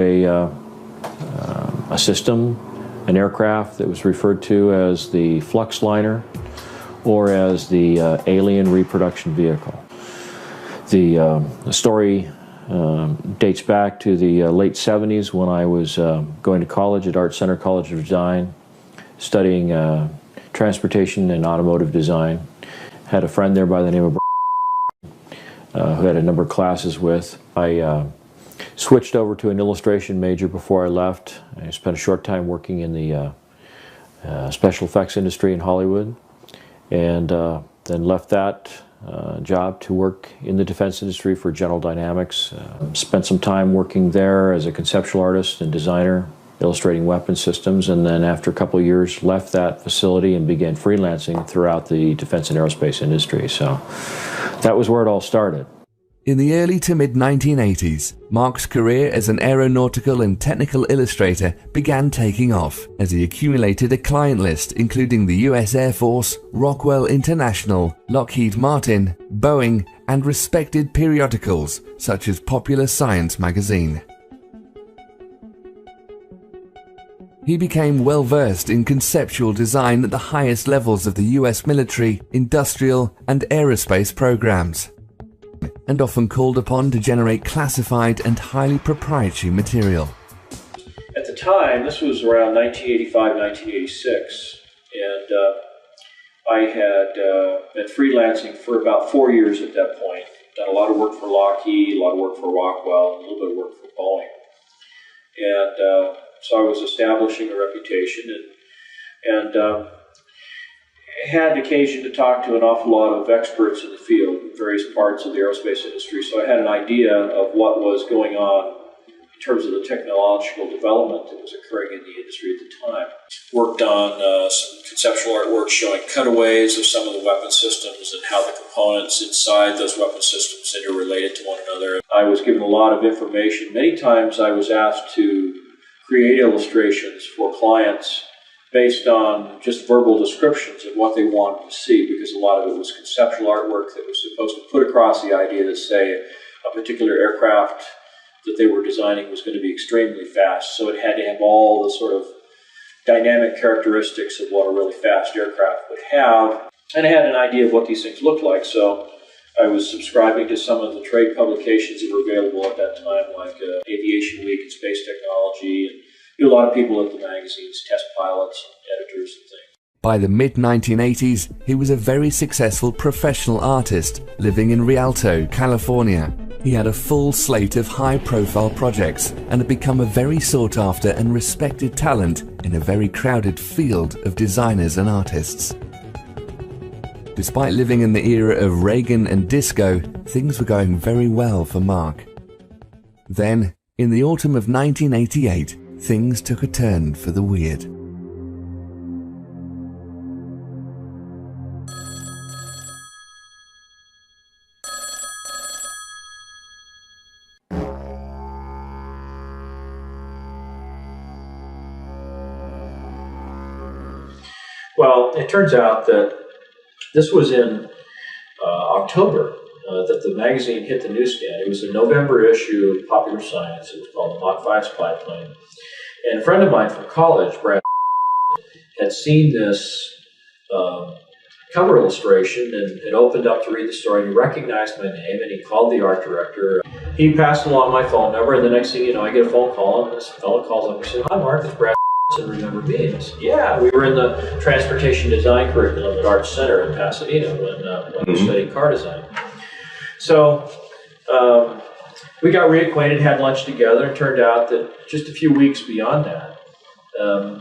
A system, an aircraft that was referred to as the flux liner or as the alien reproduction vehicle. The story dates back to the late 70s when I was going to college at Art Center College of Design, studying transportation and automotive design. Had a friend there by the name of who had a number of classes with. I switched over to an illustration major before I left. I spent a short time working in the special effects industry in Hollywood, and then left that job to work in the defense industry for General Dynamics. Spent some time working there as a conceptual artist and designer, illustrating weapon systems, and then after a couple of years left that facility and began freelancing throughout the defense and aerospace industry. So that was where it all started. In the early to mid-1980s, Mark's career as an aeronautical and technical illustrator began taking off as he accumulated a client list including the US Air Force, Rockwell International, Lockheed Martin, Boeing, and respected periodicals such as Popular Science magazine. He became well-versed in conceptual design at the highest levels of the US military, industrial, and aerospace programs, and often called upon to generate classified and highly proprietary material. At the time, this was around 1985, 1986, and I had been freelancing for about 4 years at that point. Done a lot of work for Lockheed, a lot of work for Rockwell, a little bit of work for Boeing. And so I was establishing a reputation and had occasion to talk to an awful lot of experts in the field, in various parts of the aerospace industry. So I had an idea of what was going on in terms of the technological development that was occurring in the industry at the time. Worked on some conceptual artwork showing cutaways of some of the weapon systems and how the components inside those weapon systems interrelated to one another. I was given a lot of information. Many times I was asked to create illustrations for clients based on just verbal descriptions of what they wanted to see, because a lot of it was conceptual artwork that was supposed to put across the idea that, say, a particular aircraft that they were designing was going to be extremely fast, so it had to have all the sort of dynamic characteristics of what a really fast aircraft would have, and I had an idea of what these things looked like. So I was subscribing to some of the trade publications that were available at that time, like Aviation Week and Space Technology, and a lot of people at the magazines, test pilots, editors, and things. By the mid-1980s, he was a very successful professional artist living in Rialto, California. He had a full slate of high-profile projects and had become a very sought-after and respected talent in a very crowded field of designers and artists. Despite living in the era of Reagan and disco, things were going very well for Mark. Then, in the autumn of 1988, things took a turn for the weird. Well, it turns out that this was in October that the magazine hit the newsstand. It was a November issue of Popular Science. It was called the Mach 5 Spy Plane. And a friend of mine from college, Brad, had seen this cover illustration and opened up to read the story. And he recognized my name and he called the art director. He passed along my phone number, and the next thing you know, I get a phone call, and this fellow calls up and says, "Hi, Mark, it's Brad. And remember me?" And I said, "Yeah, we were in the transportation design curriculum at Art Center in Pasadena when we studied car design." So we got reacquainted, had lunch together, and it turned out that just a few weeks beyond that, a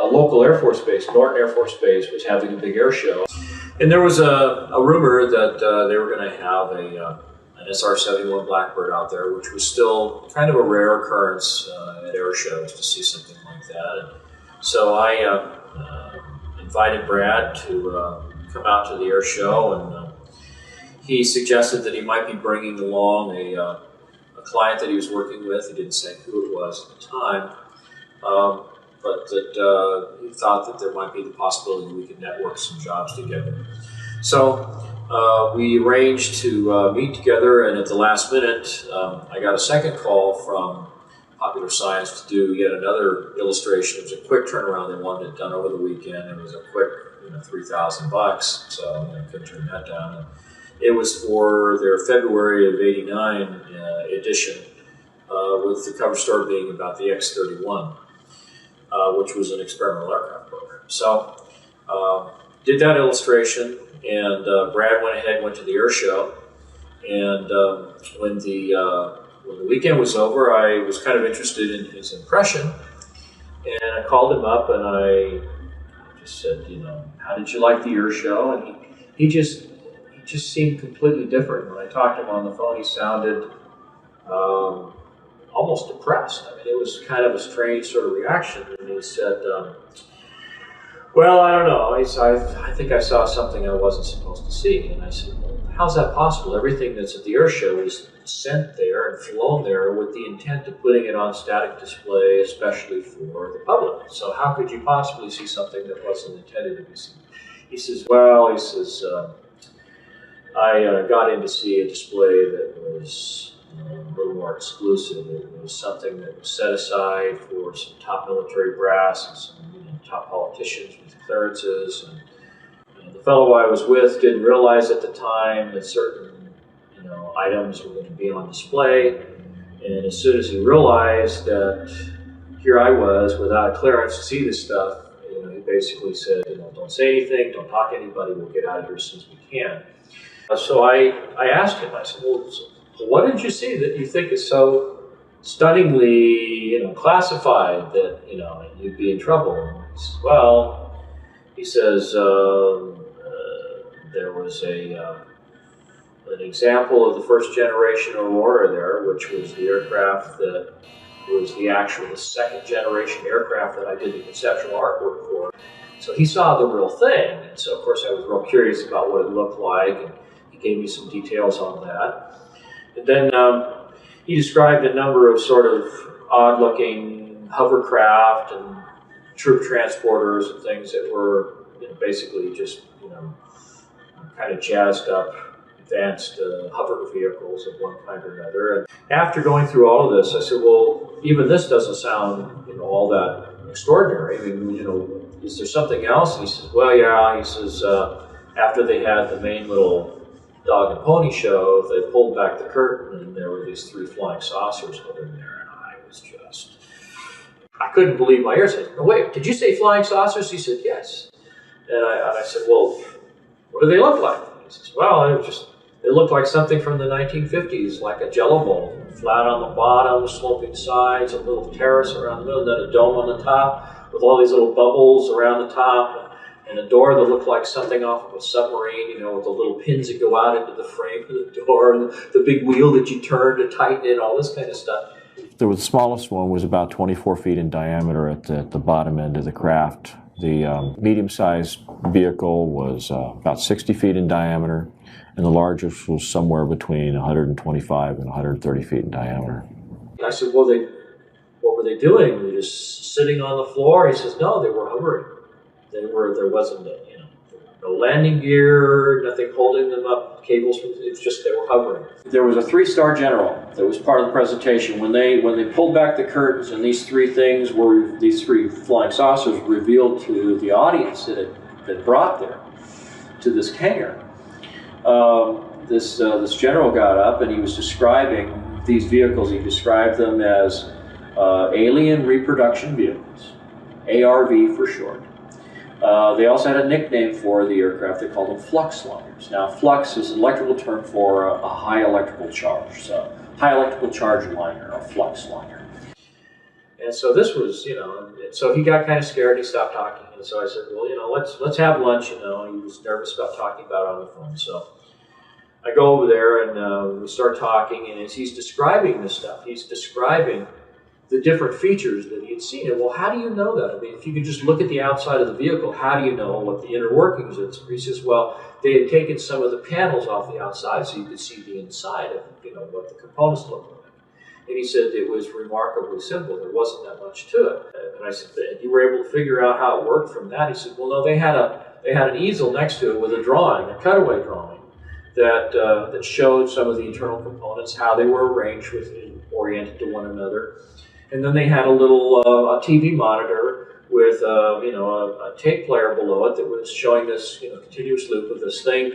local Air Force base, Norton Air Force Base, was having a big air show. And there was a rumor that they were going to have an SR-71 Blackbird out there, which was still kind of a rare occurrence at air shows to see something like that. And so I invited Brad to come out to the air show, and he suggested that he might be bringing along a client that he was working with. He didn't say who it was at the time, but that he thought that there might be the possibility we could network some jobs together. So we arranged to meet together, and at the last minute, I got a second call from Popular Science to do yet another illustration. It was a quick turnaround. They wanted it done over the weekend. It was a quick, $3,000, so I couldn't turn that down. And it was for their February of '89 edition, with the cover story being about the X-31, which was an experimental aircraft program. So, did that illustration, and Brad went ahead and went to the air show. And when the weekend was over, I was kind of interested in his impression, and I called him up and I just said, how did you like the air show? And he just seemed completely different. When I talked to him on the phone, he sounded almost depressed. I mean, it was kind of a strange sort of reaction. And he said, well, I don't know. I think I saw something I wasn't supposed to see. And I said, well, how's that possible? Everything that's at the air show is sent there and flown there with the intent of putting it on static display, especially for the public. So how could you possibly see something that wasn't intended to be seen? He says, I got in to see a display that was a little more exclusive. It was something that was set aside for some top military brass and some top politicians with clearances. And the fellow I was with didn't realize at the time that certain items were going to be on display. And as soon as he realized that here I was without a clearance to see this stuff, he basically said, don't say anything, don't talk to anybody, we'll get out of here as soon as we can. So I asked him, I said, well, what did you see that you think is so stunningly, classified that, you'd be in trouble? And he says, well, he says, there was an example of the first generation Aurora there, which was the aircraft that was the second generation aircraft that I did the conceptual artwork for. So he saw the real thing, and so of course I was real curious about what it looked like, and he gave me some details on that. And then he described a number of sort of odd-looking hovercraft and troop transporters and things that were basically just kind of jazzed up advanced hover vehicles of one kind or another. And after going through all of this, I said, well, even this doesn't sound, all that extraordinary. I mean, is there something else? And he says, well, yeah. He says, after they had the main little dog and pony show, they pulled back the curtain and there were these 3 flying saucers hovering there. And I couldn't believe my ears. I said, no, wait, did you say flying saucers? He said, yes. And I said, well, what do they look like? He says, well, it looked like something from the 1950s, like a jello bowl, flat on the bottom, sloping sides, a little terrace around the middle, then a dome on the top, with all these little bubbles around the top, and a door that looked like something off of a submarine, with the little pins that go out into the frame of the door, and the big wheel that you turn to tighten it, all this kind of stuff. The smallest one was about 24 feet in diameter at the bottom end of the craft. The medium-sized vehicle was about 60 feet in diameter, and the largest was somewhere between 125 and 130 feet in diameter. I said, well, what were they doing? Were they just sitting on the floor? He says, no, they were hovering. There wasn't no landing gear, nothing holding them up, cables. It's just they were hovering. There was a 3-star general that was part of the presentation. When they pulled back the curtains and these 3 flying saucers revealed to the audience that had been brought there to this hangar. This general got up and he was describing these vehicles. He described them as alien reproduction vehicles, ARV for short. They also had a nickname for the aircraft. They called them flux liners. Now, flux is an electrical term for a high electrical charge. So, high electrical charge liner, a flux liner. And so this was, so he got kind of scared. He stopped talking. And so I said, well, let's have lunch. He was nervous about talking about it on the phone. So I go over there and we start talking. And as he's describing this stuff, he's describing the different features that he had seen. And well, how do you know that? I mean, if you could just look at the outside of the vehicle, how do you know what the inner workings is? He says, well, they had taken some of the panels off the outside so you could see the inside of, what the components looked like. And he said it was remarkably simple. There wasn't that much to it. And I said, you were able to figure out how it worked from that? He said, well, no, they had an easel next to it with a drawing, a cutaway drawing. that showed some of the internal components, how they were arranged oriented to one another. And then they had a little a TV monitor with a tape player below it that was showing this continuous loop of this thing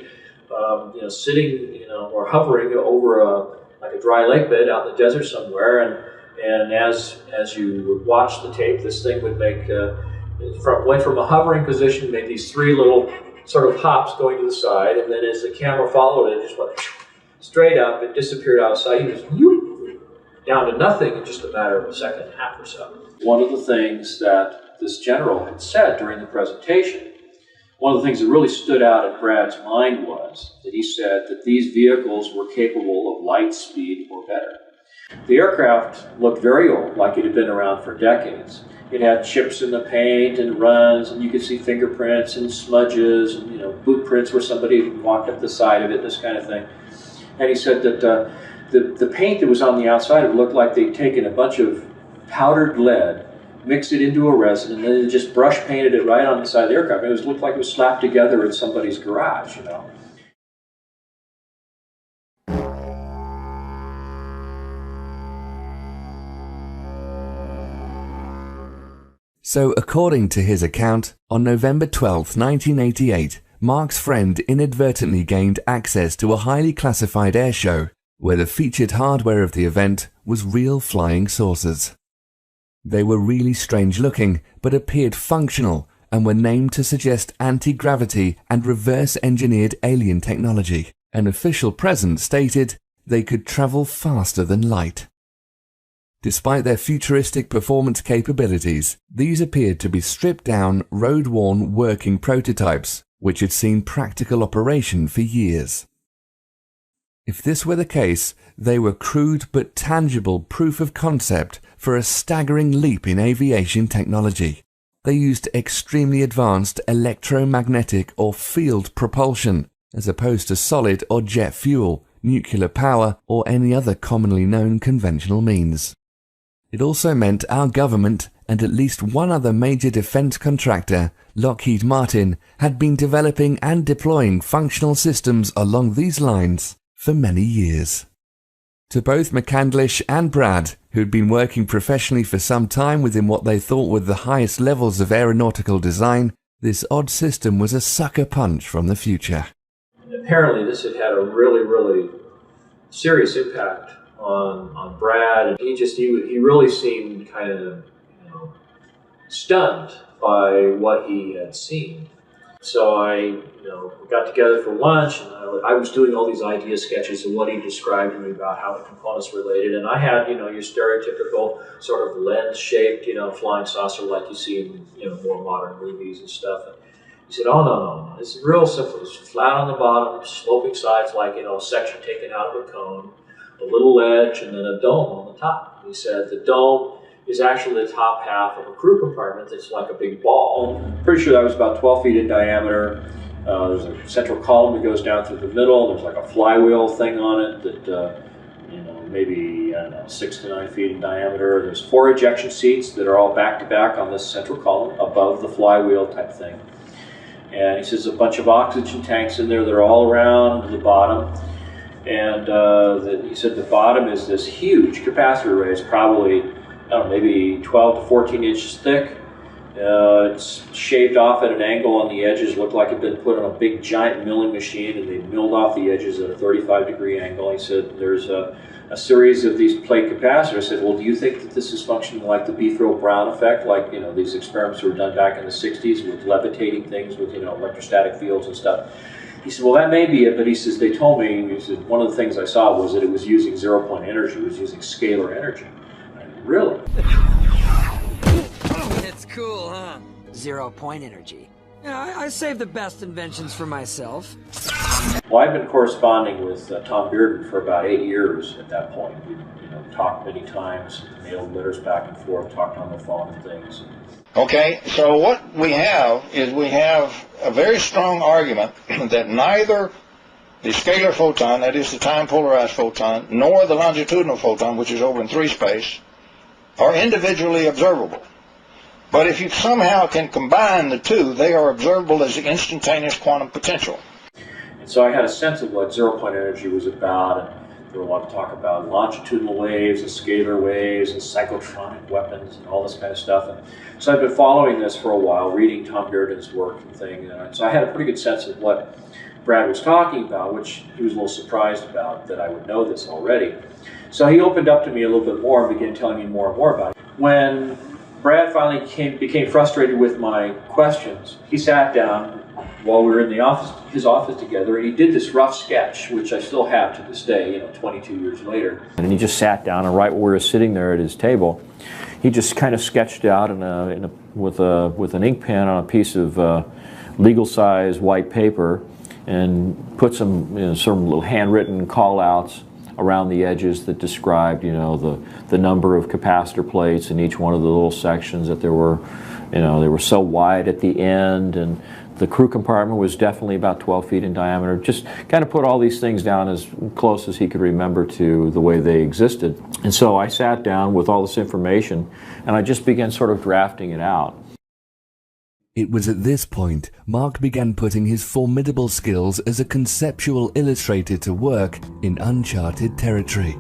sitting or hovering over like a dry lake bed out in the desert somewhere, and as you would watch the tape, this thing would went from a hovering position, made these three little sort of hops going to the side, and then as the camera followed it, just went straight up and disappeared outside. It was down to nothing in just a matter of a second and a half or so. One of the things that this general had said during the presentation, one of the things that really stood out in Brad's mind was that he said that these vehicles were capable of light speed or better. The aircraft looked very old, like it had been around for decades. It had chips in the paint and runs, and you could see fingerprints and smudges and boot prints where somebody had walked up the side of it, this kind of thing. And he said that the paint that was on the outside, it looked like they'd taken a bunch of powdered lead, mixed it into a resin, and then just brush painted it right on the side of the aircraft. It looked like it was slapped together in somebody's garage, So, according to his account, on November 12, 1988, Mark's friend inadvertently gained access to a highly classified airshow, where the featured hardware of the event was real flying saucers. They were really strange looking, but appeared functional, and were named to suggest anti-gravity and reverse-engineered alien technology. An official present stated they could travel faster than light. Despite their futuristic performance capabilities, these appeared to be stripped-down, road-worn working prototypes, which had seen practical operation for years. If this were the case, they were crude but tangible proof of concept for a staggering leap in aviation technology. They used extremely advanced electromagnetic or field propulsion, as opposed to solid or jet fuel, nuclear power, or any other commonly known conventional means. It also meant our government and at least one other major defense contractor, Lockheed Martin, had been developing and deploying functional systems along these lines for many years. To both McCandlish and Brad, who'd been working professionally for some time within what they thought were the highest levels of aeronautical design, this odd system was a sucker punch from the future. Apparently this had a really, really serious impact on Brad, and he really seemed kind of stunned by what he had seen. So we got together for lunch, and I was doing all these idea sketches of what he described to me about how the components related, and I had your stereotypical sort of lens-shaped flying saucer like you see in more modern movies and stuff. And he said, "Oh no, it's real simple. It's flat on the bottom, sloping sides like a section taken out of a cone, a little ledge, and then a dome on the top." He said the dome is actually the top half of a crew compartment that's like a big ball. Pretty sure that was about 12 feet in diameter. There's a central column that goes down through the middle. There's like a flywheel thing on it that, maybe, 6 to 9 feet in diameter. There's 4 ejection seats that are all back to back on this central column above the flywheel type thing. And he says a bunch of oxygen tanks in there that are all around the bottom. And he said the bottom is this huge capacitor array. It's probably, maybe 12 to 14 inches thick. It's shaved off at an angle on the edges, looked like it had been put on a big giant milling machine, and they milled off the edges at a 35-degree angle. He said there's a series of these plate capacitors. I said, well, do you think that this is functioning like the Beefrel-Brown effect, like these experiments were done back in the 60s with levitating things with electrostatic fields and stuff? He said, well, that may be it, but he says, they told me, he said, one of the things I saw was that it was using zero-point energy, it was using scalar energy. Really? It's cool, huh? 0-point energy. Yeah, I save the best inventions for myself. Well, I've been corresponding with Tom Bearden for about 8 years at that point. We talked many times, mailed letters back and forth, talked on the phone and things. Okay, so what we have is a very strong argument that neither the scalar photon, that is the time-polarized photon, nor the longitudinal photon, which is over in 3 space, are individually observable. But if you somehow can combine the two, they are observable as the instantaneous quantum potential. So I had a sense of what zero-point energy was about, and there were a lot of talk about longitudinal waves and scalar waves and cyclotronic weapons and all this kind of stuff. And so I've been following this for a while, reading Tom Bearden's work and things. And so I had a pretty good sense of what Brad was talking about, which he was a little surprised about that I would know this already. So he opened up to me a little bit more and began telling me more and more about it. When Brad finally became frustrated with my questions, he sat down while we were in his office together, and he did this rough sketch, which I still have to this day, 22 years later. And he just sat down, and right where we were sitting there at his table, he just kind of sketched out with an ink pen on a piece of legal-size white paper, and put some some little handwritten call-outs around the edges that described the number of capacitor plates in each one of the little sections, that there were they were so wide at the end, and the crew compartment was definitely about 12 feet in diameter. Just kind of put all these things down as close as he could remember to the way they existed. And so I sat down with all this information, and I just began sort of drafting it out. It was at this point Mark began putting his formidable skills as a conceptual illustrator to work in uncharted territory.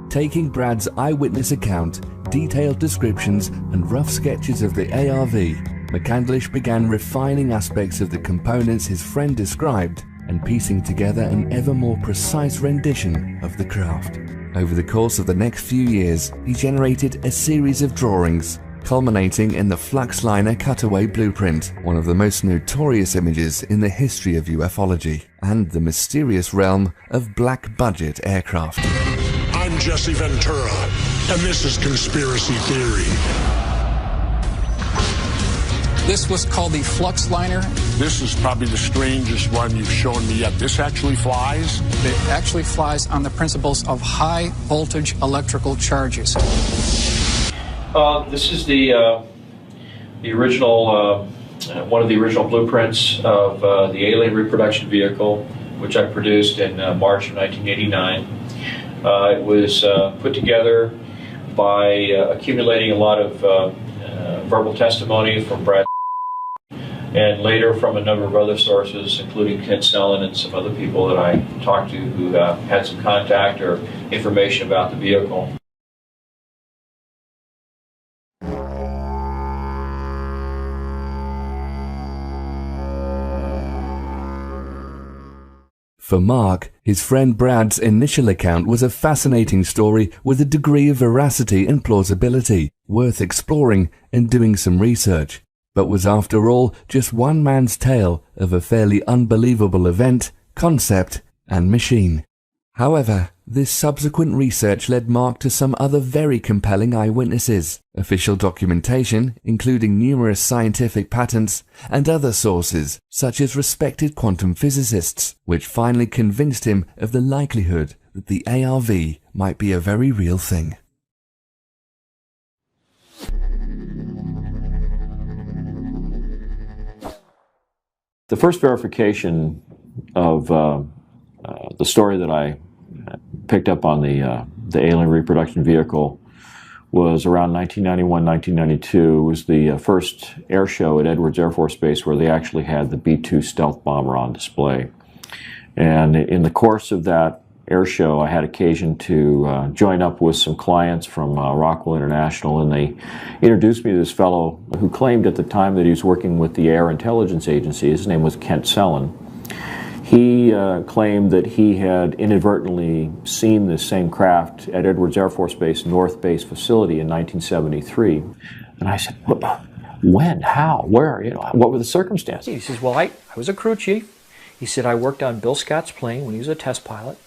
Taking Brad's eyewitness account, detailed descriptions and rough sketches of the ARV, McCandlish began refining aspects of the components his friend described and piecing together an ever more precise rendition of the craft. Over the course of the next few years, he generated a series of drawings, culminating in the Fluxliner cutaway blueprint, one of the most notorious images in the history of ufology, and the mysterious realm of black-budget aircraft. I'm Jesse Ventura, and this is Conspiracy Theory. This was called the Fluxliner. This is probably the strangest one you've shown me yet. This actually flies? It actually flies on the principles of high voltage electrical charges. This is the original, one of the original blueprints of the alien reproduction vehicle, which I produced in March of 1989. It was put together by accumulating a lot of verbal testimony from Brad, and later from a number of other sources, including Ken Snellen and some other people that I talked to who had some contact or information about the vehicle. For Mark, his friend Brad's initial account was a fascinating story with a degree of veracity and plausibility, worth exploring and doing some research, but was after all just one man's tale of a fairly unbelievable event, concept, and machine. However, this subsequent research led Mark to some other very compelling eyewitnesses, official documentation, including numerous scientific patents, and other sources, such as respected quantum physicists, which finally convinced him of the likelihood that the ARV might be a very real thing. The first verification of the story that I picked up on the alien reproduction vehicle was around 1991, 1992. It was the first air show at Edwards Air Force Base where they actually had the B-2 stealth bomber on display. And in the course of that air show, I had occasion to join up with some clients from Rockwell International, and they introduced me to this fellow who claimed at the time that he was working with the Air Intelligence Agency. His name was Kent Sellen. He claimed that he had inadvertently seen this same craft at Edwards Air Force Base North Base facility in 1973. And I said, when, how, where, what were the circumstances? He says, well, I was a crew chief. He said, I worked on Bill Scott's plane when he was a test pilot.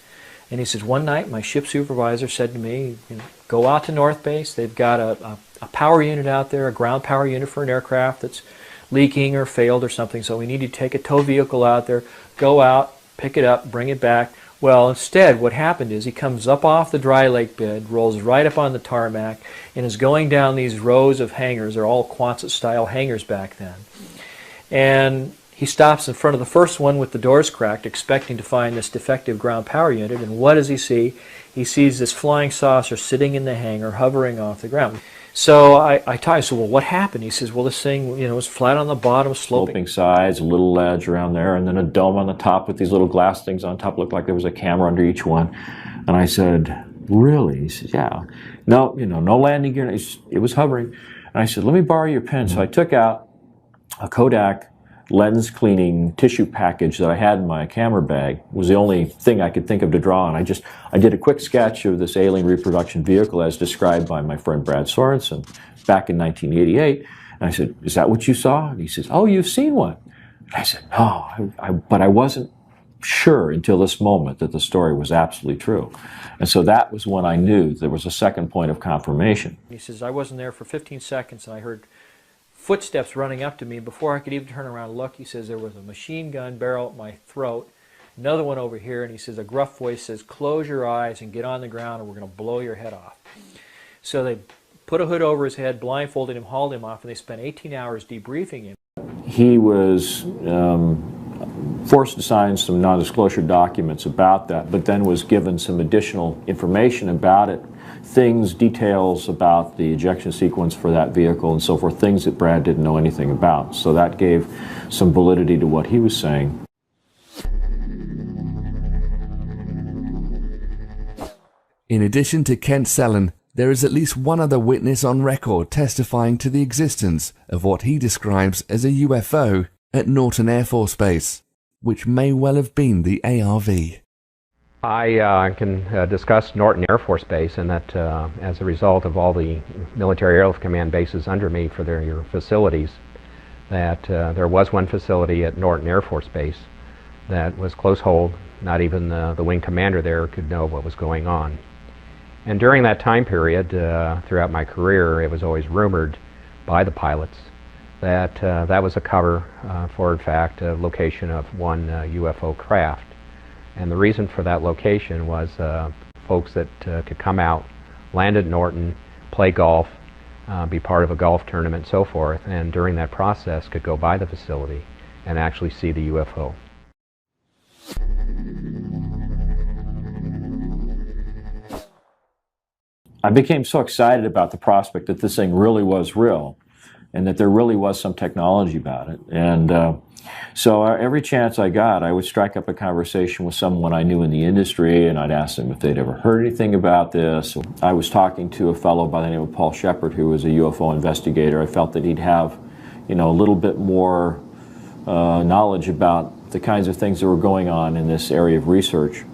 And he says, one night my ship supervisor said to me, go out to North Base. They've got a power unit out there, a ground power unit for an aircraft that's leaking or failed or something. So we need to take a tow vehicle out there, go out, pick it up, bring it back. Well, instead, what happened is he comes up off the dry lake bed, rolls right up on the tarmac, and is going down these rows of hangars. They're all Quonset-style hangars back then. And He stops in front of the first one with the doors cracked, expecting to find this defective ground power unit, and what does he see? He sees this flying saucer sitting in the hangar, hovering off the ground. So I said, well, what happened? He says, well, this thing, was flat on the bottom, sloping Sides, a little ledge around there, and then a dome on the top with these little glass things on top. Looked like there was a camera under each one. And I said, really? He said, yeah. No, no landing gear. It was hovering. And I said, let me borrow your pen. So I took out a Kodak lens cleaning tissue package that I had in my camera bag. It was the only thing I could think of to draw on. I did a quick sketch of this alien reproduction vehicle as described by my friend Brad Sorensen back in 1988. And I said, is that what you saw? And he says, oh, you've seen one. And I said, no, but I wasn't sure until this moment that the story was absolutely true. And so that was when I knew there was a second point of confirmation. He says, I wasn't there for 15 seconds and I heard footsteps running up to me. Before I could even turn around and look, he says, there was a machine gun barrel at my throat, another one over here, and he says, a gruff voice says, close your eyes and get on the ground or we're going to blow your head off. So they put a hood over his head, blindfolded him, hauled him off, and they spent 18 hours debriefing him. He was forced to sign some non-disclosure documents about that, but then was given some additional information about it, details about the ejection sequence for that vehicle and so forth, things that Brad didn't know anything about. So that gave some validity to what he was saying. In addition to Kent Sellen, there is at least one other witness on record testifying to the existence of what he describes as a UFO at Norton Air Force Base, which may well have been the ARV. I can discuss Norton Air Force Base, and that as a result of all the military airlift command bases under me for their facilities, that there was one facility at Norton Air Force Base that was close hold. Not even the wing commander there could know what was going on. And during that time period, throughout my career, it was always rumored by the pilots that that was a cover for, in fact, a location of one UFO craft. And the reason for that location was folks that could come out, land at Norton, play golf, be part of a golf tournament, and so forth, and during that process could go by the facility and actually see the UFO. I became so excited about the prospect that this thing really was real and that there really was some technology about it. And so every chance I got, I would strike up a conversation with someone I knew in the industry, and I'd ask them if they'd ever heard anything about this. I was talking to a fellow by the name of Paul Shepard, who was a UFO investigator. I felt that he'd have, a little bit more knowledge about the kinds of things that were going on in this area of research.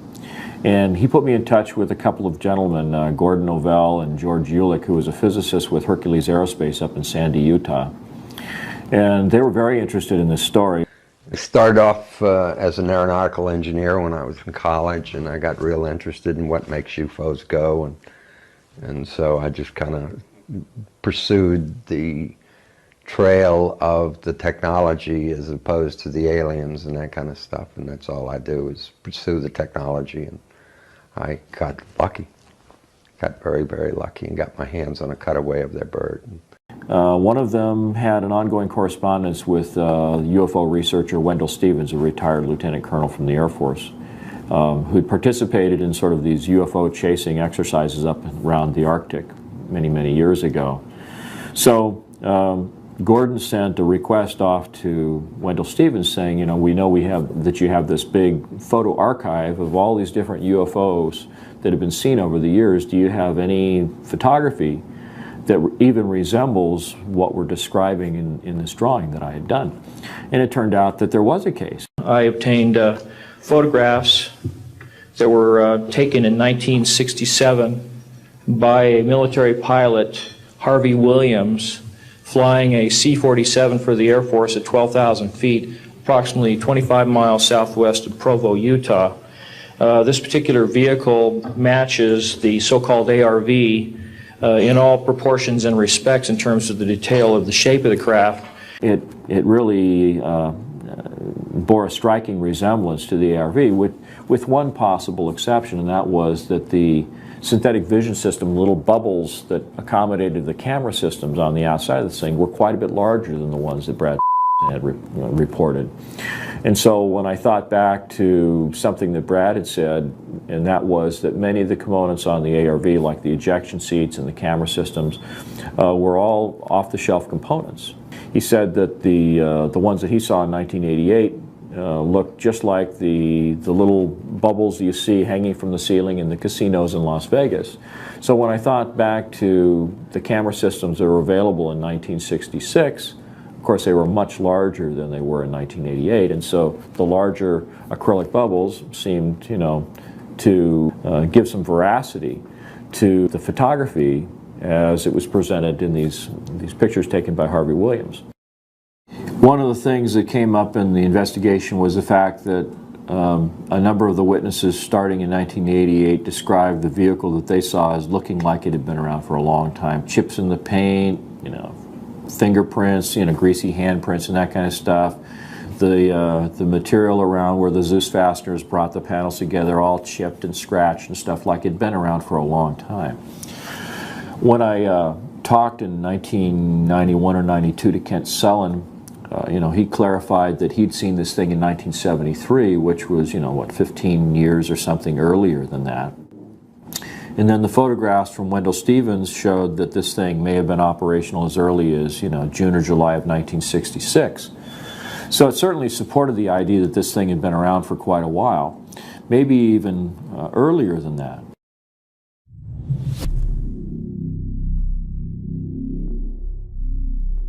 And he put me in touch with a couple of gentlemen, Gordon Novell and George Ulick, who was a physicist with Hercules Aerospace up in Sandy, Utah. And they were very interested in this story. I started off as an aeronautical engineer when I was in college, and I got real interested in what makes UFOs go. And so I just kind of pursued the trail of the technology as opposed to the aliens and that kind of stuff. And that's all I do is pursue the technology. And I got lucky. Got very, very lucky and got my hands on a cutaway of their bird. One of them had an ongoing correspondence with UFO researcher Wendell Stevens, a retired lieutenant colonel from the Air Force, who'd participated in sort of these UFO chasing exercises up around the Arctic many, many years ago. So Gordon sent a request off to Wendell Stevens saying, we know that you have this big photo archive of all these different UFOs that have been seen over the years. Do you have any photography that even resembles what we're describing in this drawing that I had done? And it turned out that there was a case. I obtained photographs that were taken in 1967 by a military pilot, Harvey Williams, flying a C-47 for the Air Force at 12,000 feet, approximately 25 miles southwest of Provo, Utah. This particular vehicle matches the so-called ARV in all proportions and respects in terms of the detail of the shape of the craft. It really bore a striking resemblance to the ARV, with one possible exception, and that was that the synthetic vision system, little bubbles that accommodated the camera systems on the outside of this thing, were quite a bit larger than the ones that Brad had reported. And so when I thought back to something that Brad had said, and that was that many of the components on the ARV, like the ejection seats and the camera systems, were all off-the-shelf components. He said that the ones that he saw in 1988 looked just like the little bubbles you see hanging from the ceiling in the casinos in Las Vegas. So when I thought back to the camera systems that were available in 1966, of course they were much larger than they were in 1988, and so the larger acrylic bubbles seemed, to give some veracity to the photography as it was presented in these pictures taken by Harvey Williams. One of the things that came up in the investigation was the fact that a number of the witnesses starting in 1988 described the vehicle that they saw as looking like it had been around for a long time. Chips in the paint, fingerprints, greasy handprints and that kind of stuff. The material around where the Zeus fasteners brought the panels together all chipped and scratched and stuff like it had been around for a long time. When I talked in 1991 or 92 to Kent Sullen, he clarified that he'd seen this thing in 1973, which was, 15 years or something earlier than that. And then the photographs from Wendell Stevens showed that this thing may have been operational as early as, June or July of 1966. So it certainly supported the idea that this thing had been around for quite a while, maybe even earlier than that.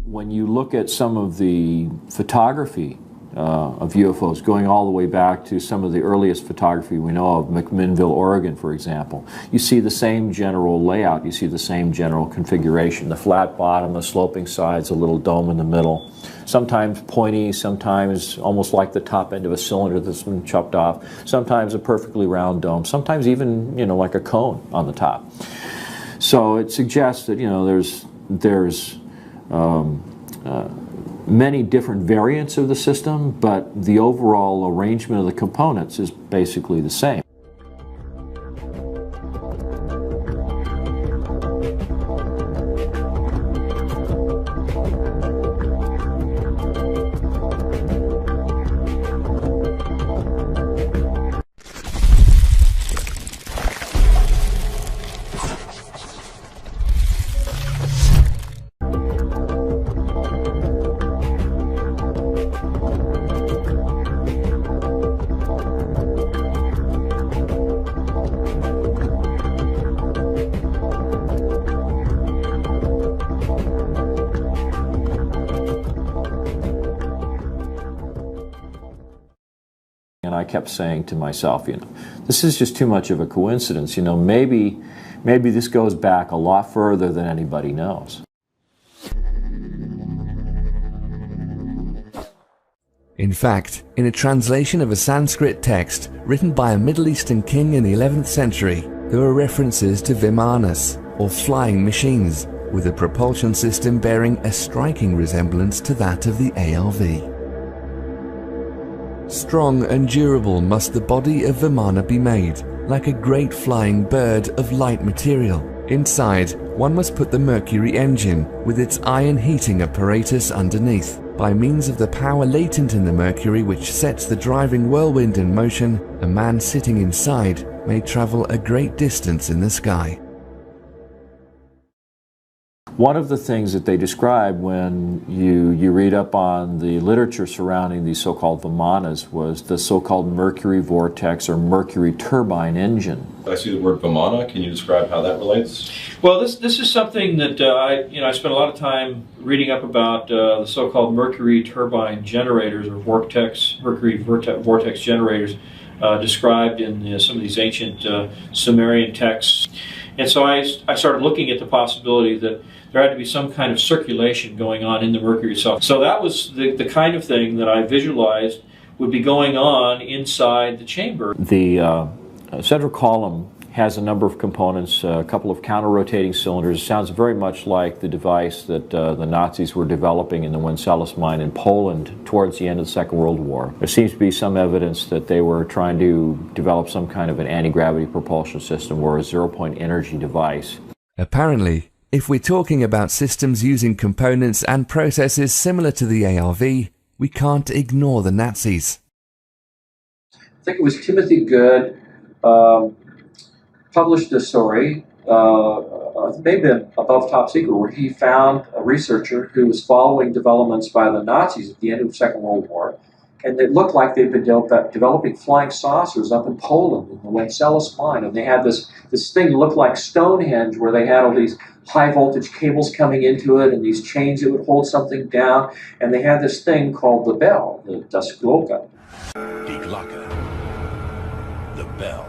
When you look at some of the photography of UFOs, going all the way back to some of the earliest photography we know of, McMinnville, Oregon, for example, you see the same general layout, you see the same general configuration, the flat bottom, the sloping sides, a little dome in the middle, sometimes pointy, sometimes almost like the top end of a cylinder that's been chopped off, sometimes a perfectly round dome, sometimes even, like a cone on the top. So it suggests that, there's many different variants of the system, but the overall arrangement of the components is basically the same. And I kept saying to myself, this is just too much of a coincidence. Maybe this goes back a lot further than anybody knows. In fact, in a translation of a Sanskrit text written by a Middle Eastern king in the 11th century, there were references to vimanas, or flying machines, with a propulsion system bearing a striking resemblance to that of the ARV. Strong and durable must the body of Vimana be made, like a great flying bird of light material. Inside, one must put the Mercury engine, with its iron heating apparatus underneath. By means of the power latent in the Mercury which sets the driving whirlwind in motion, a man sitting inside may travel a great distance in the sky. One of the things that they describe when you read up on the literature surrounding these so-called Vimanas was the so-called Mercury vortex or Mercury turbine engine. I see the word Vimana. Can you describe how that relates? Well, this is something that I spent a lot of time reading up about the so-called Mercury turbine generators or Mercury vortex generators described in some of these ancient Sumerian texts. And so I started looking at the possibility that there had to be some kind of circulation going on in the Mercury itself. So that was the kind of thing that I visualized would be going on inside the chamber. The central column has a number of components, a couple of counter-rotating cylinders. It sounds very much like the device that the Nazis were developing in the Wenceslaus mine in Poland towards the end of the Second World War. There seems to be some evidence that they were trying to develop some kind of an anti-gravity propulsion system or a zero-point energy device. Apparently, if we're talking about systems using components and processes similar to the ARV, We can't ignore the Nazis. I think it was Timothy Good published a story, it may have been above top secret, where he found a researcher who was following developments by the Nazis at the end of the Second World War, and it looked like they'd been developing flying saucers up in Poland, in the Wenceslas mine, and they had this thing that looked like Stonehenge, where they had all these high voltage cables coming into it, and these chains that would hold something down, and they had this thing called the bell, the Das Glocke. Die Glocke. The bell.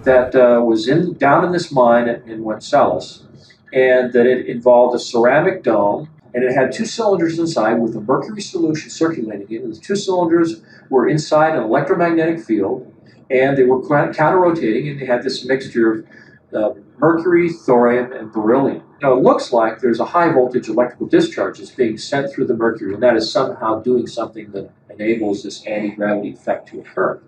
That was down in this mine in Wenceslas, and that it involved a ceramic dome, and it had two cylinders inside with a mercury solution circulating in it. And the two cylinders were inside an electromagnetic field, and they were counter-rotating, and they had this mixture of mercury, thorium, and beryllium. Now, it looks like there's a high-voltage electrical discharge that's being sent through the mercury, and that is somehow doing something that enables this anti-gravity effect to occur.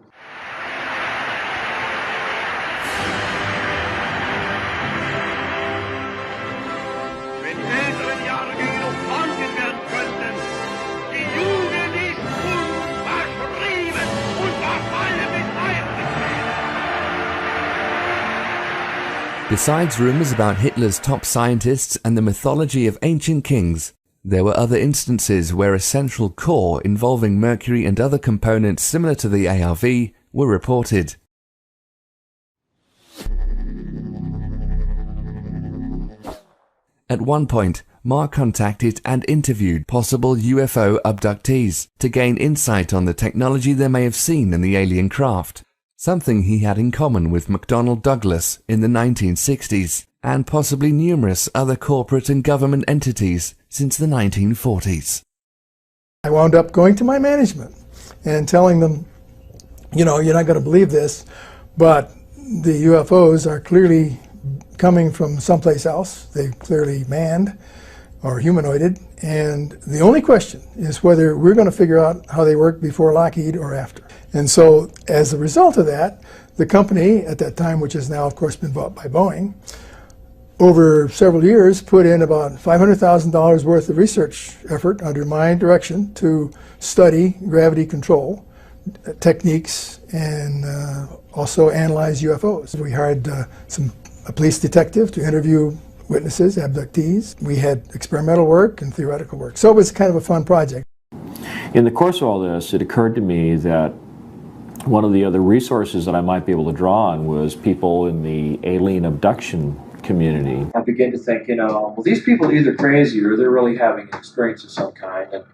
Besides rumors about Hitler's top scientists and the mythology of ancient kings, there were other instances where a central core involving mercury and other components similar to the ARV were reported. At one point, Mark contacted and interviewed possible UFO abductees to gain insight on the technology they may have seen in the alien craft, something he had in common with McDonnell Douglas in the 1960s and possibly numerous other corporate and government entities since the 1940s. I wound up going to my management and telling them, you know, you're not going to believe this, but the UFOs are clearly coming from someplace else. They're clearly manned or humanoided, and the only question is whether we're going to figure out how they work before Lockheed or after. And so as a result of that, the company at that time, which has now of course been bought by Boeing, over several years put in about $500,000 worth of research effort under my direction to study gravity control techniques and also analyze UFOs. We hired a police detective to interview witnesses, abductees. We had experimental work and theoretical work. So it was kind of a fun project. In the course of all this, it occurred to me that one of the other resources that I might be able to draw on was people in the alien abduction community. I began to think, you know, well, these people are either crazy or they're really having an experience of some kind.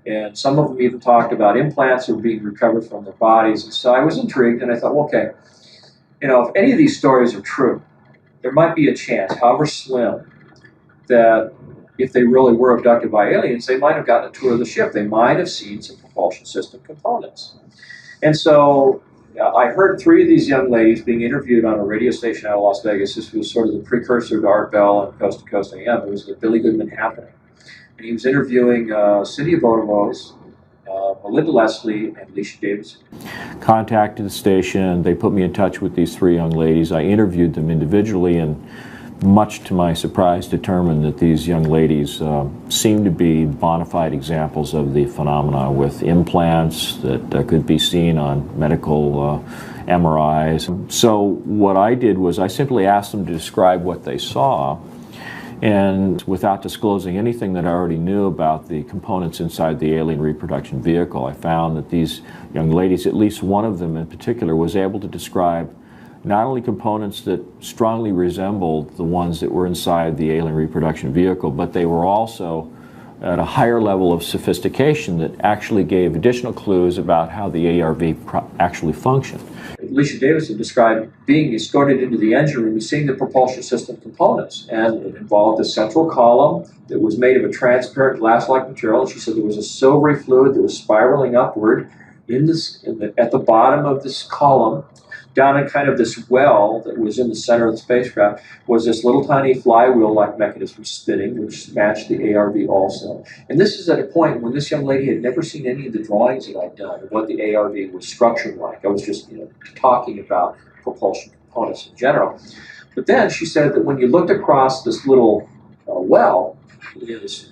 And some of them even talked about implants that were being recovered from their bodies. And so I was intrigued, and I thought, well, okay, you know, if any of these stories are true, there might be a chance, however slim, that if they really were abducted by aliens, they might have gotten a tour of the ship. They might have seen some propulsion system components. And so I heard three of these young ladies being interviewed on a radio station out of Las Vegas. This was sort of the precursor to Art Bell and Coast to Coast AM. It was the Billy Goodman Happening. And he was interviewing Cindy Vodovos, Melinda Leslie, and Alicia Davidson. Contacted the station. They put me in touch with these three young ladies. I interviewed them individually, and much to my surprise determined that these young ladies seemed to be bona fide examples of the phenomena, with implants that could be seen on medical MRIs. So what I did was I simply asked them to describe what they saw, and without disclosing anything that I already knew about the components inside the alien reproduction vehicle, I found that these young ladies, at least one of them in particular, was able to describe not only components that strongly resembled the ones that were inside the alien reproduction vehicle, but they were also at a higher level of sophistication that actually gave additional clues about how the ARV actually functioned. Alicia Davidson described being escorted into the engine room and seeing the propulsion system components. And it involved a central column that was made of a transparent glass-like material. She said there was a silvery fluid that was spiraling upward at the bottom of this column. Down in kind of this well that was in the center of the spacecraft was this little tiny flywheel-like mechanism spinning, which matched the ARV also. And this is at a point when this young lady had never seen any of the drawings that I'd done of what the ARV was structured like. I was just, talking about propulsion components in general. But then she said that when you looked across this little well, this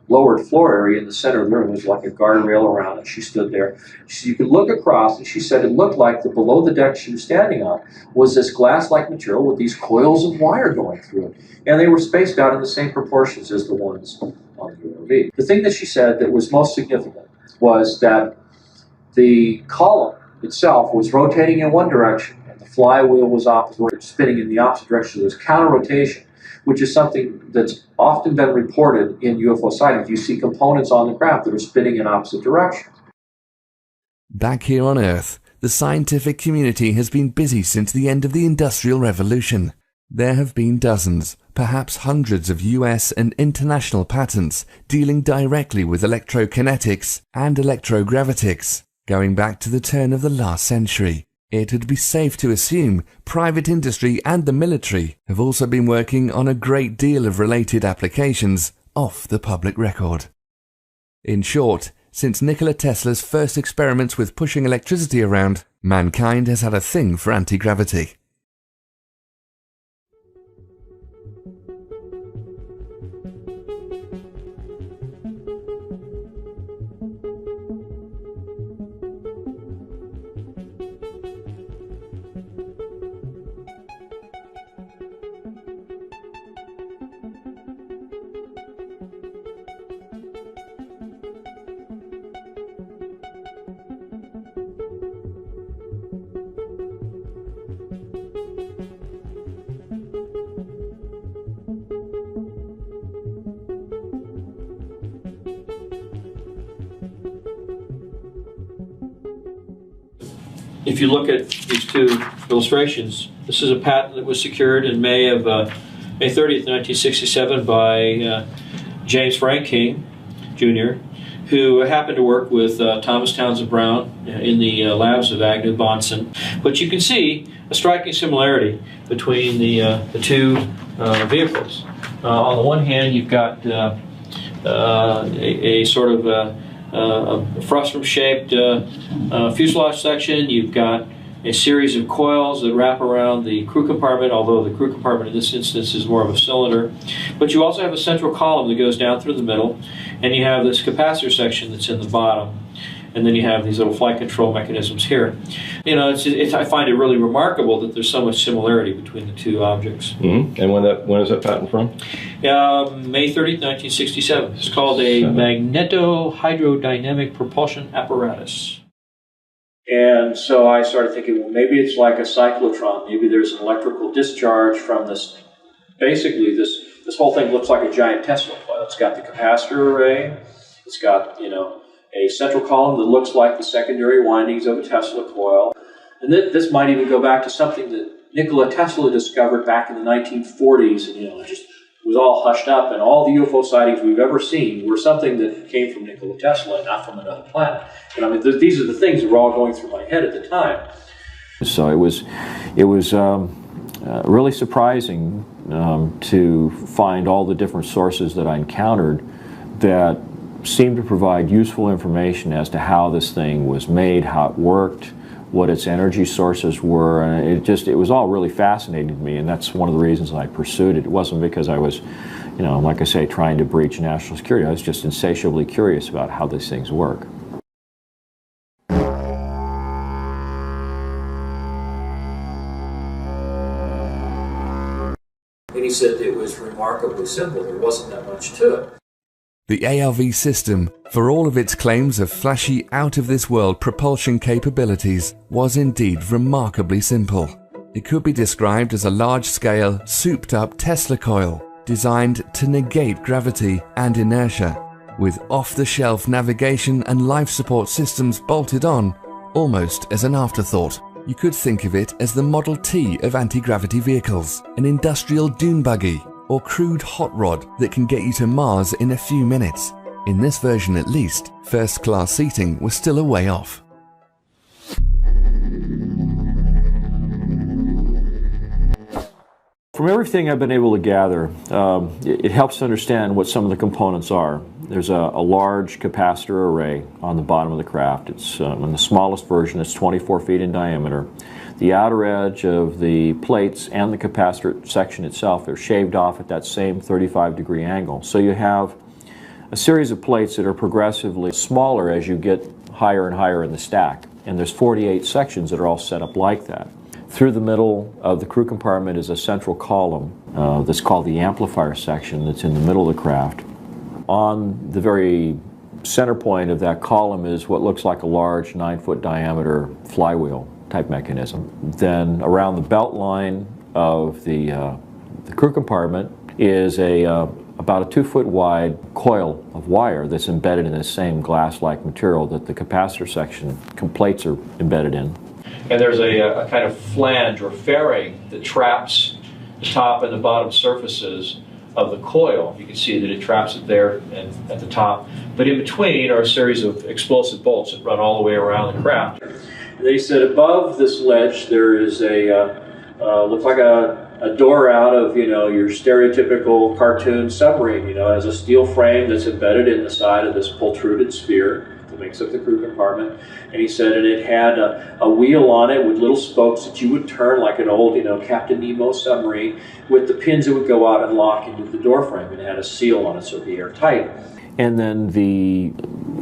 lowered floor area in the center of the room. There was like a guardrail around it. She stood there. You could look across, and she said it looked like below the deck she was standing on was this glass-like material with these coils of wire going through it. And they were spaced out in the same proportions as the ones on the URV. The thing that she said that was most significant was that the column itself was rotating in one direction, and the flywheel was spinning in the opposite direction. There was counter-rotation, which is something that's often been reported in UFO sightings. You see components on the craft that are spinning in opposite directions. Back here on Earth, the scientific community has been busy since the end of the Industrial Revolution. There have been dozens, perhaps hundreds of US and international patents dealing directly with electrokinetics and electrogravitics, going back to the turn of the last century. It would be safe to assume private industry and the military have also been working on a great deal of related applications off the public record. In short, since Nikola Tesla's first experiments with pushing electricity around, mankind has had a thing for anti-gravity. If you look at these two illustrations, this is a patent that was secured in May 30th, 1967 by James Frank King, Jr., who happened to work with Thomas Townsend Brown in the labs of Agnew Bonson. But you can see a striking similarity between the two vehicles. On the one hand, you've got a sort of a frustrum-shaped fuselage section. You've got a series of coils that wrap around the crew compartment, although the crew compartment in this instance is more of a cylinder. But you also have a central column that goes down through the middle, and you have this capacitor section that's in the bottom. And then you have these little flight control mechanisms here. You know, I find it really remarkable that there's so much similarity between the two objects. Mm-hmm. And when is that patent from? May 30th, 1967. It's called a magneto-hydrodynamic propulsion apparatus. And so I started thinking, well, maybe it's like a cyclotron. Maybe there's an electrical discharge from this. Basically, this whole thing looks like a giant Tesla coil. It's got the capacitor array. It's got, you know, a central column that looks like the secondary windings of a Tesla coil. And this might even go back to something that Nikola Tesla discovered back in the 1940s, and, you know, just was all hushed up, and all the UFO sightings we've ever seen were something that came from Nikola Tesla and not from another planet. And I mean, these are the things that were all going through my head at the time. So it was really surprising to find all the different sources that I encountered that seemed to provide useful information as to how this thing was made, how it worked, what its energy sources were, and it was all really fascinating to me, and that's one of the reasons I pursued it. It wasn't because I was, you know, like I say, trying to breach national security. I was just insatiably curious about how these things work. And he said it was remarkably simple. There wasn't that much to it. The ARV system, for all of its claims of flashy, out-of-this-world propulsion capabilities, was indeed remarkably simple. It could be described as a large-scale, souped-up Tesla coil, designed to negate gravity and inertia, with off-the-shelf navigation and life support systems bolted on, almost as an afterthought. You could think of it as the Model T of anti-gravity vehicles, an industrial dune buggy, or crude hot rod that can get you to Mars in a few minutes. In this version at least, first-class seating was still a way off. From everything I've been able to gather, it helps to understand what some of the components are. There's a large capacitor array on the bottom of the craft. It's in the smallest version, it's 24 feet in diameter. The outer edge of the plates and the capacitor section itself are shaved off at that same 35-degree angle. So you have a series of plates that are progressively smaller as you get higher and higher in the stack. And there's 48 sections that are all set up like that. Through the middle of the crew compartment is a central column that's called the amplifier section that's in the middle of the craft. On the very center point of that column is what looks like a large 9-foot diameter flywheel type mechanism. Then around the belt line of the crew compartment is about a 2-foot wide coil of wire that's embedded in the same glass-like material that the capacitor section plates are embedded in. And there's a kind of flange or fairing that traps the top and the bottom surfaces of the coil. You can see that it traps it there and at the top. But in between are a series of explosive bolts that run all the way around the craft. They said above this ledge there is looks like a door out of, your stereotypical cartoon submarine, has a steel frame that's embedded in the side of this protruded sphere that makes up the crew compartment. And he said, and it had a wheel on it with little spokes that you would turn like an old, Captain Nemo submarine, with the pins that would go out and lock into the door frame, and it had a seal on it so it'd be airtight. And then the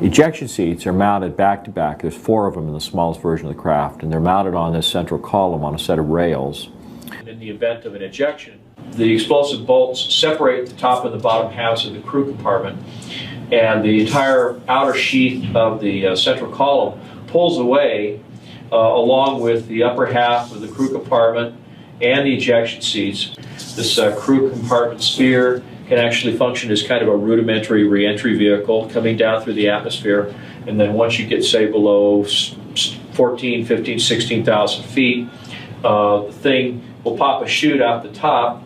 ejection seats are mounted back to back. There's 4 of them in the smallest version of the craft, and they're mounted on this central column on a set of rails. In the event of an ejection, the explosive bolts separate the top and the bottom halves of the crew compartment, and the entire outer sheath of the central column pulls away along with the upper half of the crew compartment and the ejection seats. This crew compartment sphere can actually function as kind of a rudimentary re-entry vehicle coming down through the atmosphere, and then once you get, say, below 14, 15, 16,000 feet, the thing will pop a chute out the top,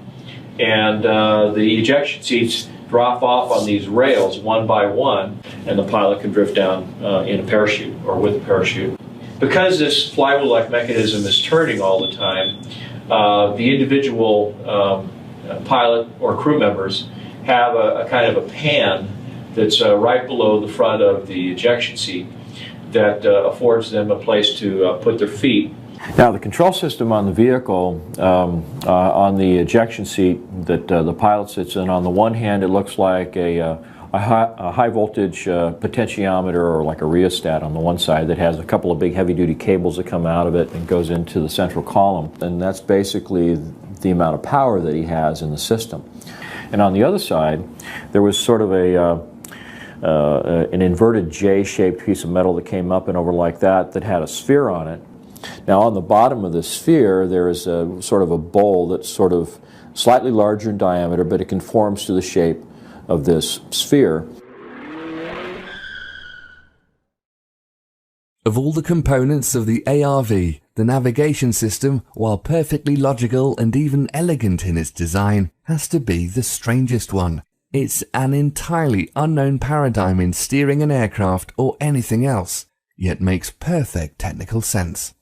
and the ejection seats drop off on these rails one by one, and the pilot can drift down in a parachute or with a parachute. Because this flywheel-like mechanism is turning all the time, the individual pilot or crew members have a kind of a pan that's right below the front of the ejection seat that affords them a place to put their feet. Now, the control system on the vehicle, on the ejection seat that the pilot sits in, on the one hand it looks like a high voltage potentiometer, or like a rheostat on the one side, that has a couple of big heavy duty cables that come out of it and goes into the central column. And that's basically the amount of power that he has in the system. And on the other side, there was sort of an inverted J-shaped piece of metal that came up and over like that had a sphere on it. Now, on the bottom of the sphere, there is a sort of a bowl that's sort of slightly larger in diameter, but it conforms to the shape of this sphere. Of all the components of the ARV, the navigation system, while perfectly logical and even elegant in its design, has to be the strangest one. It's an entirely unknown paradigm in steering an aircraft or anything else, yet makes perfect technical sense.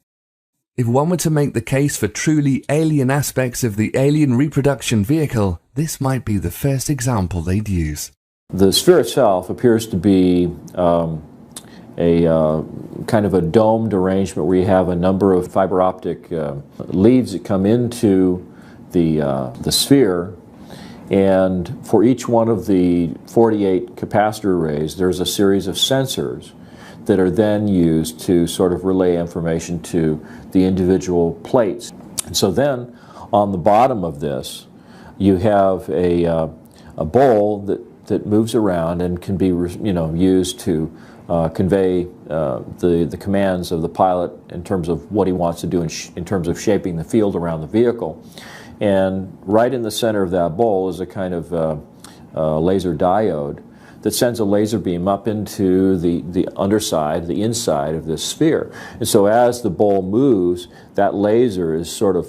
If one were to make the case for truly alien aspects of the alien reproduction vehicle, this might be the first example they'd use. The sphere itself appears to be a kind of a domed arrangement where you have a number of fiber optic leads that come into the sphere, and for each one of the 48 capacitor arrays there's a series of sensors that are then used to sort of relay information to the individual plates. And so then on the bottom of this you have a bowl that moves around and can be used to convey the commands of the pilot in terms of what he wants to do in terms of shaping the field around the vehicle. And right in the center of that bowl is a kind of laser diode that sends a laser beam up into the underside, the inside of this sphere. And so as the bowl moves, that laser is sort of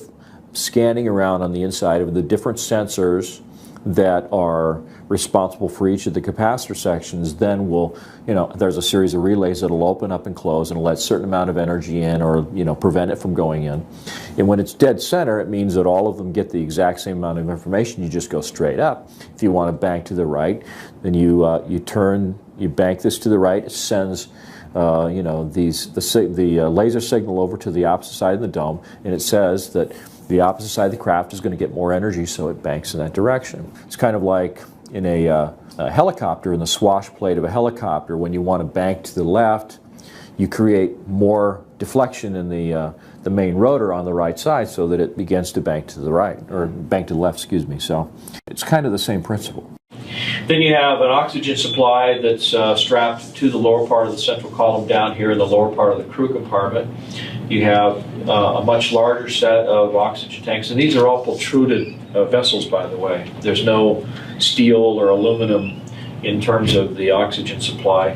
scanning around on the inside of the different sensors that are responsible for each of the capacitor sections. Then will, there's a series of relays that'll open up and close and let a certain amount of energy in, or prevent it from going in. And when it's dead center, it means that all of them get the exact same amount of information. You just go straight up. If you want to bank to the right, then you bank this to the right. It sends the laser signal over to the opposite side of the dome, and it says that the opposite side of the craft is going to get more energy, so it banks in that direction. It's kind of like in a helicopter, in the swash plate of a helicopter, when you want to bank to the left, you create more deflection in the main rotor on the right side so that it begins to bank to the right, or bank to the left, excuse me. So it's kind of the same principle. Then you have an oxygen supply that's strapped to the lower part of the central column down here in the lower part of the crew compartment. You have a much larger set of oxygen tanks, and these are all protruded vessels, by the way. There's no steel or aluminum in terms of the oxygen supply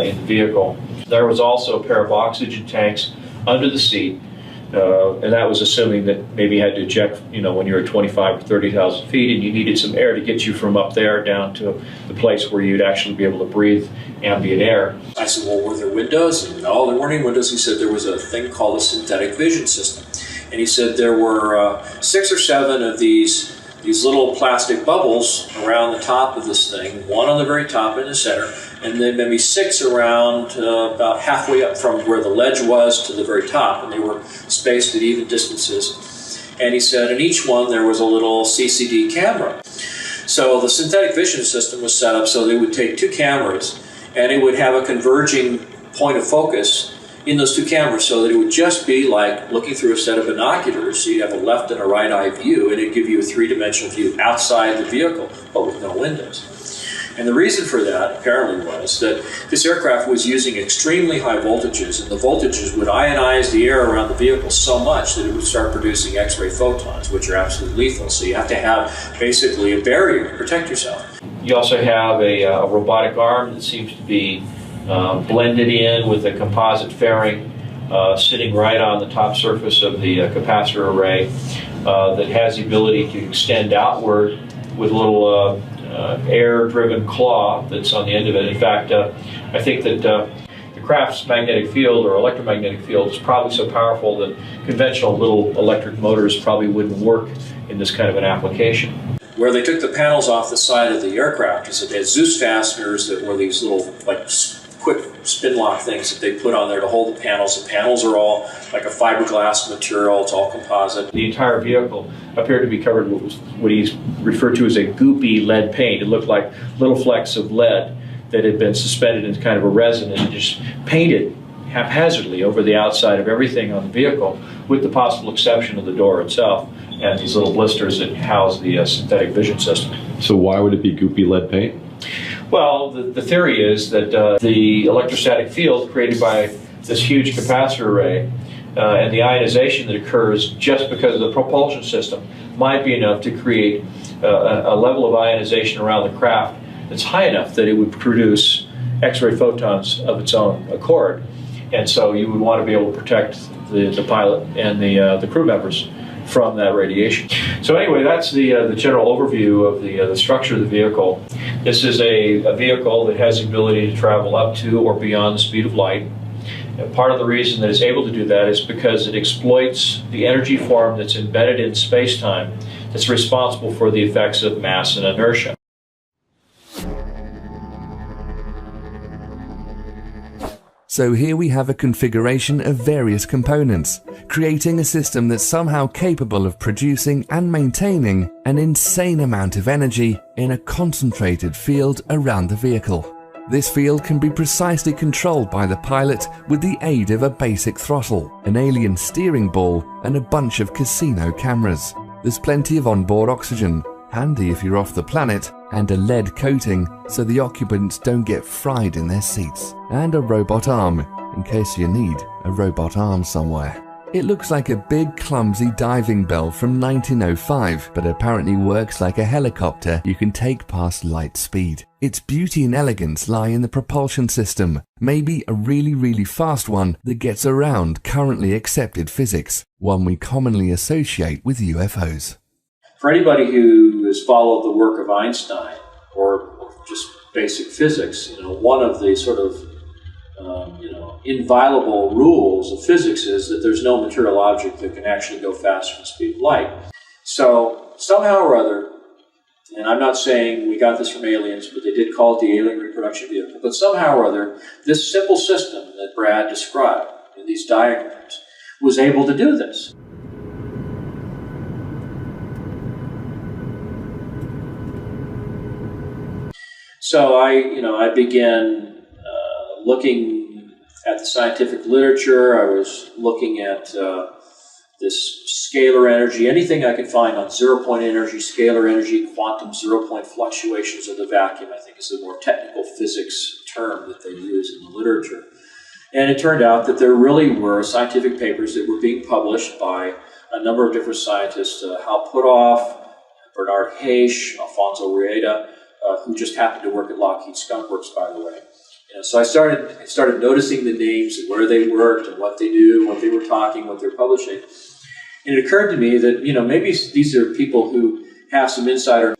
in the vehicle. There was also a pair of oxygen tanks under the seat, and that was assuming that maybe you had to eject, when you're at 25 or 30,000 feet, and you needed some air to get you from up there down to the place where you'd actually be able to breathe ambient air. I said, well, were there windows? And no, there weren't any windows. He said there was a thing called a synthetic vision system. And he said there were 6 or 7 of these little plastic bubbles around the top of this thing, one on the very top in the center, and then maybe 6 around about halfway up from where the ledge was to the very top, and they were spaced at even distances. And he said in each one there was a little CCD camera. So the synthetic vision system was set up so they would take 2 cameras and it would have a converging point of focus in those 2 cameras, so that it would just be like looking through a set of binoculars. So you'd have a left and a right eye view, and it'd give you a 3-dimensional view outside the vehicle, but with no windows. And the reason for that, apparently, was that this aircraft was using extremely high voltages, and the voltages would ionize the air around the vehicle so much that it would start producing X-ray photons, which are absolutely lethal. So you have to have basically a barrier to protect yourself. You also have a robotic arm that seems to be blended in with a composite fairing sitting right on the top surface of the capacitor array that has the ability to extend outward with a little air-driven claw that's on the end of it. In fact, I think that the craft's magnetic field or electromagnetic field is probably so powerful that conventional little electric motors probably wouldn't work in this kind of an application. Where they took the panels off the side of the aircraft is that they had Zeus fasteners that were these little, like, quick spin lock things that they put on there to hold the panels. The panels are all like a fiberglass material, it's all composite. The entire vehicle appeared to be covered with what he's referred to as a goopy lead paint. It looked like little flecks of lead that had been suspended in kind of a resin and just painted haphazardly over the outside of everything on the vehicle, with the possible exception of the door itself and these little blisters that house the synthetic vision system. So why would it be goopy lead paint? Well, the theory is that the electrostatic field created by this huge capacitor array and the ionization that occurs just because of the propulsion system might be enough to create a level of ionization around the craft that's high enough that it would produce X-ray photons of its own accord. And so you would want to be able to protect the pilot and the crew members from that radiation. So anyway, that's the general overview of the structure of the vehicle. This is a vehicle that has the ability to travel up to or beyond the speed of light. And part of the reason that it's able to do that is because it exploits the energy form that's embedded in space-time that's responsible for the effects of mass and inertia. So here we have a configuration of various components, creating a system that's somehow capable of producing and maintaining an insane amount of energy in a concentrated field around the vehicle. This field can be precisely controlled by the pilot with the aid of a basic throttle, an alien steering ball, and a bunch of casino cameras. There's plenty of onboard oxygen, handy if you're off the planet, and a lead coating so the occupants don't get fried in their seats, and a robot arm in case you need a robot arm somewhere. It looks like a big clumsy diving bell from 1905, but apparently works like a helicopter you can take past light speed. Its beauty and elegance lie in the propulsion system, maybe a really fast one that gets around currently accepted physics, one we commonly associate with UFOs. For anybody who has followed the work of Einstein or just basic physics, one of the sort of inviolable rules of physics is that there's no material object that can actually go faster than the speed of light. So somehow or other, and I'm not saying we got this from aliens, but they did call it the alien reproduction vehicle, but somehow or other, this simple system that Brad described in these diagrams was able to do this. So I began looking at the scientific literature. I was looking at this scalar energy, anything I could find on zero-point energy, scalar energy, quantum zero-point fluctuations of the vacuum, I think is the more technical physics term that they use in the literature. And it turned out that there really were scientific papers that were being published by a number of different scientists, Hal Puthoff, Bernard Heish, Alfonso Rueda, who just happened to work at Lockheed Skunk Works, by the way. And so I started noticing the names and where they worked and what they do, what they were talking, what they're publishing. And it occurred to me that, maybe these are people who have some insider.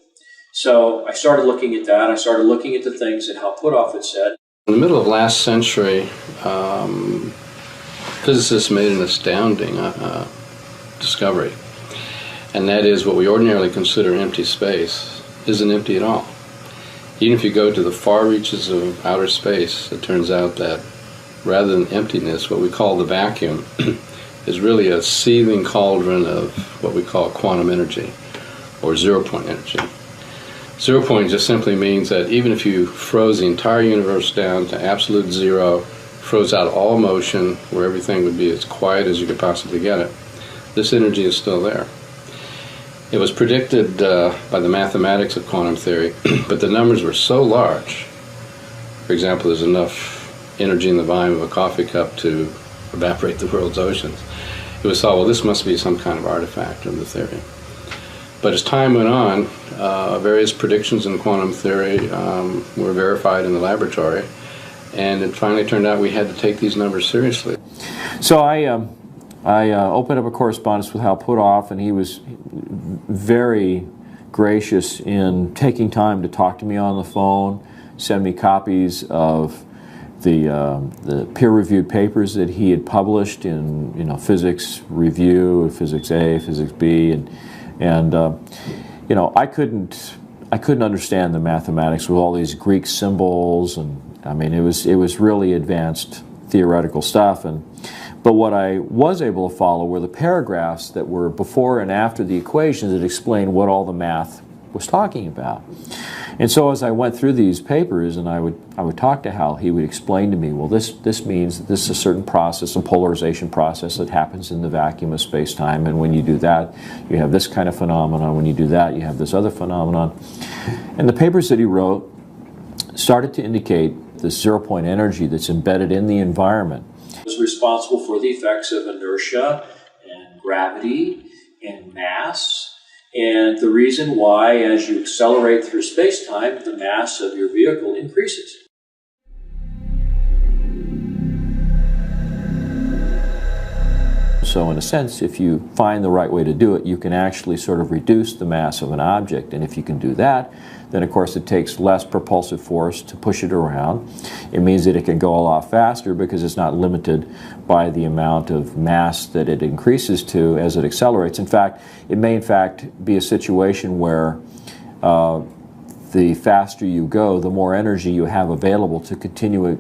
So I started looking at that. I started looking at the things that Hal Puthoff had said. In the middle of last century, physicists made an astounding discovery. And that is what we ordinarily consider empty space isn't empty at all. Even if you go to the far reaches of outer space, it turns out that rather than emptiness, what we call the vacuum is really a seething cauldron of what we call quantum energy, or zero-point energy. Zero point just simply means that even if you froze the entire universe down to absolute zero, froze out all motion, where everything would be as quiet as you could possibly get it, this energy is still there. It was predicted by the mathematics of quantum theory, but the numbers were so large. For example, there's enough energy in the volume of a coffee cup to evaporate the world's oceans. It was thought, well, this must be some kind of artifact of the theory. But as time went on, various predictions in quantum theory were verified in the laboratory, and it finally turned out we had to take these numbers seriously. So I opened up a correspondence with Hal Puthoff, and he was very gracious in taking time to talk to me on the phone, send me copies of the peer-reviewed papers that he had published in Physics Review, Physics A, Physics B, and I couldn't understand the mathematics with all these Greek symbols, and I mean it was really advanced theoretical stuff. But what I was able to follow were the paragraphs that were before and after the equations that explained what all the math was talking about. And so as I went through these papers and I would talk to Hal, he would explain to me, well, this means that this is a certain process, a polarization process that happens in the vacuum of space-time, and when you do that, you have this kind of phenomenon. When you do that, you have this other phenomenon. And the papers that he wrote started to indicate this zero-point energy that's embedded in the environment. Was responsible for the effects of inertia and gravity and mass, and the reason why, as you accelerate through space-time, the mass of your vehicle increases. So in a sense, if you find the right way to do it, you can actually sort of reduce the mass of an object. And if you can do that, then of course it takes less propulsive force to push it around. It means that it can go a lot faster because it's not limited by the amount of mass that it increases to as it accelerates. In fact, it may in fact be a situation where the faster you go, the more energy you have available to continue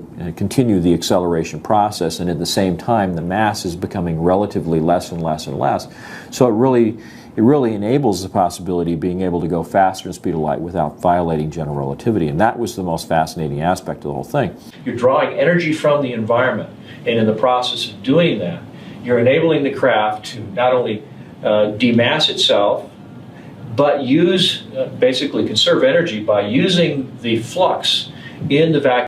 the acceleration process, and at the same time the mass is becoming relatively less and less and less. So it really enables the possibility of being able to go faster than the speed of light without violating general relativity, and that was the most fascinating aspect of the whole thing. You're drawing energy from the environment, and in the process of doing that, you're enabling the craft to not only demass itself, but basically conserve energy by using the flux in the vacuum.